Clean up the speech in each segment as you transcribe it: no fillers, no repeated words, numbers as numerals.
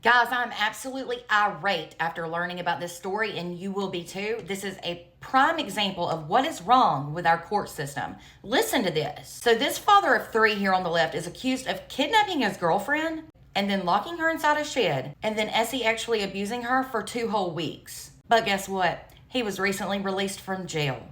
Guys, I'm absolutely irate after learning about this story, and you will be too. This is a prime example of what is wrong with our court system. Listen to this. So, this father of three here on the left is accused of kidnapping his girlfriend and then locking her inside a shed, and then Essie actually abusing her for 2 whole weeks. But guess what? He was recently released from jail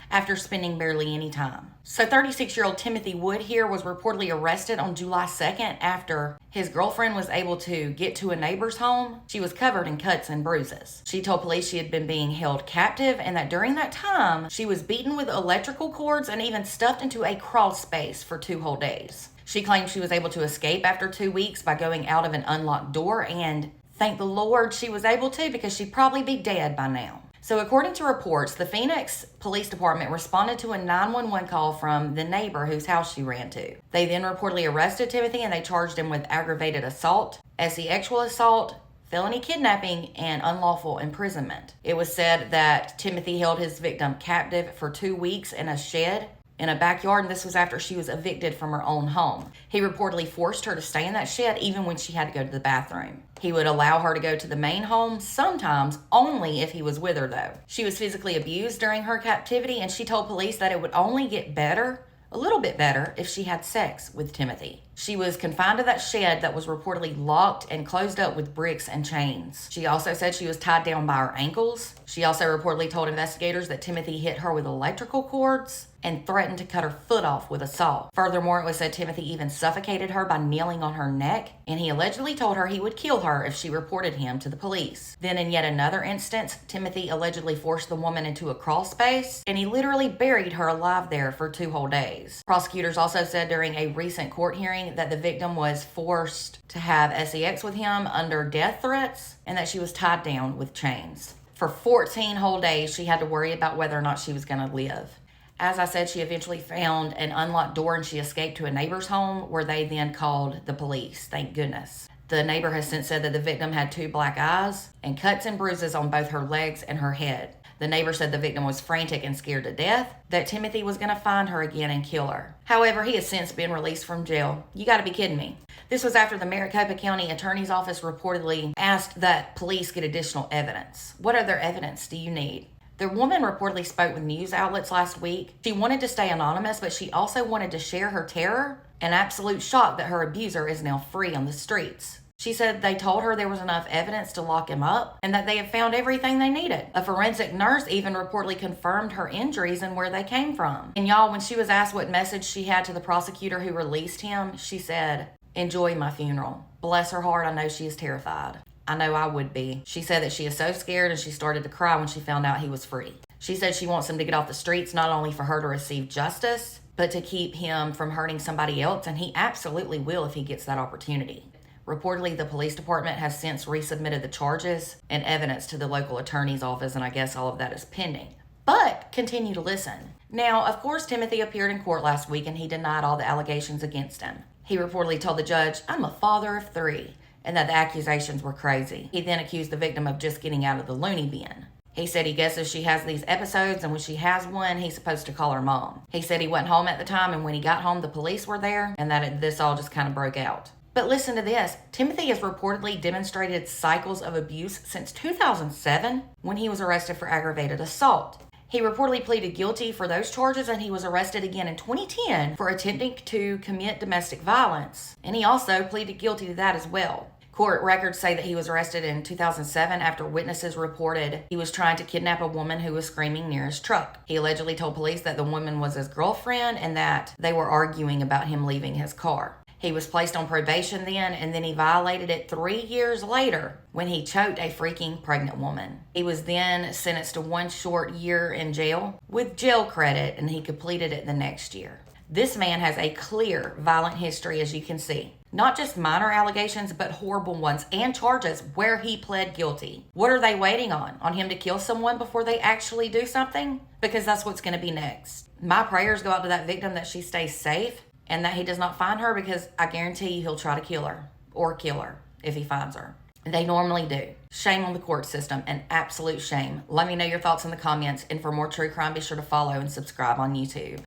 after spending barely any time. So 36-year-old Timothy Wood here was reportedly arrested on July 2nd after his girlfriend was able to get to a neighbor's home. She was covered in cuts and bruises. She told police she had been being held captive and that during that time, she was beaten with electrical cords and even stuffed into a crawl space for 2 whole days. She claimed she was able to escape after 2 weeks by going out of an unlocked door, and thank the Lord she was able to, because she'd probably be dead by now. So according to reports, the Phoenix Police Department responded to a 911 call from the neighbor whose house she ran to. They then reportedly arrested Timothy and they charged him with aggravated assault, sexual assault, felony kidnapping, and unlawful imprisonment. It was said that Timothy held his victim captive for 2 weeks in a shed in a backyard, and this was after she was evicted from her own home. He reportedly forced her to stay in that shed even when she had to go to the bathroom. He would allow her to go to the main home, sometimes only if he was with her though. She was physically abused during her captivity, and she told police that it would only get better, a little bit better, if she had sex with Timothy. She was confined to that shed that was reportedly locked and closed up with bricks and chains. She also said she was tied down by her ankles. She also reportedly told investigators that Timothy hit her with electrical cords and threatened to cut her foot off with a saw. Furthermore, it was said Timothy even suffocated her by kneeling on her neck, and he allegedly told her he would kill her if she reported him to the police. Then in yet another instance, Timothy allegedly forced the woman into a crawl space, and he literally buried her alive there for 2 whole days. Prosecutors also said during a recent court hearing that the victim was forced to have sex with him under death threats, and that she was tied down with chains. For 14 whole days, she had to worry about whether or not she was going to live. As I said, she eventually found an unlocked door and she escaped to a neighbor's home, where they then called the police, thank goodness. The neighbor has since said that the victim had 2 black eyes and cuts and bruises on both her legs and her head. The neighbor said the victim was frantic and scared to death, that Timothy was going to find her again and kill her. However, he has since been released from jail. You got to be kidding me. This was after the Maricopa County Attorney's Office reportedly asked that police get additional evidence. What other evidence do you need? The woman reportedly spoke with news outlets last week. She wanted to stay anonymous, but she also wanted to share her terror and absolute shock that her abuser is now free on the streets. She said they told her there was enough evidence to lock him up and that they had found everything they needed. A forensic nurse even reportedly confirmed her injuries and where they came from. And y'all, when she was asked what message she had to the prosecutor who released him, she said, "Enjoy my funeral." Bless her heart, I know she is terrified. I know I would be. She said that she is so scared and she started to cry when she found out he was free. She said she wants him to get off the streets, not only for her to receive justice, but to keep him from hurting somebody else, and he absolutely will if he gets that opportunity. Reportedly, the police department has since resubmitted the charges and evidence to the local attorney's office, and I guess all of that is pending. But continue to listen. Now, of course, Timothy appeared in court last week and he denied all the allegations against him. He reportedly told the judge, "I'm a father of 3. And that the accusations were crazy. He then accused the victim of just getting out of the loony bin. He said he guesses she has these episodes, and when she has one, he's supposed to call her mom. He said he wasn't home at the time, and when he got home, the police were there, and that this all just kind of broke out. But listen to this. Timothy has reportedly demonstrated cycles of abuse since 2007, when he was arrested for aggravated assault. He reportedly pleaded guilty for those charges, and he was arrested again in 2010 for attempting to commit domestic violence. And he also pleaded guilty to that as well. Court records say that he was arrested in 2007 after witnesses reported he was trying to kidnap a woman who was screaming near his truck. He allegedly told police that the woman was his girlfriend and that they were arguing about him leaving his car. He was placed on probation then, and then he violated it 3 years later when he choked a freaking pregnant woman. He was then sentenced to 1 short year in jail with jail credit, and he completed it the next year. This man has a clear violent history, as you can see. Not just minor allegations, but horrible ones and charges where he pled guilty. What are they waiting on? On him to kill someone before they actually do something? Because that's what's going to be next. My prayers go out to that victim that she stays safe and that he does not find her, because I guarantee you he'll try to kill her or kill her if he finds her. They normally do. Shame on the court system, an absolute shame. Let me know your thoughts in the comments, and for more true crime, be sure to follow and subscribe on YouTube.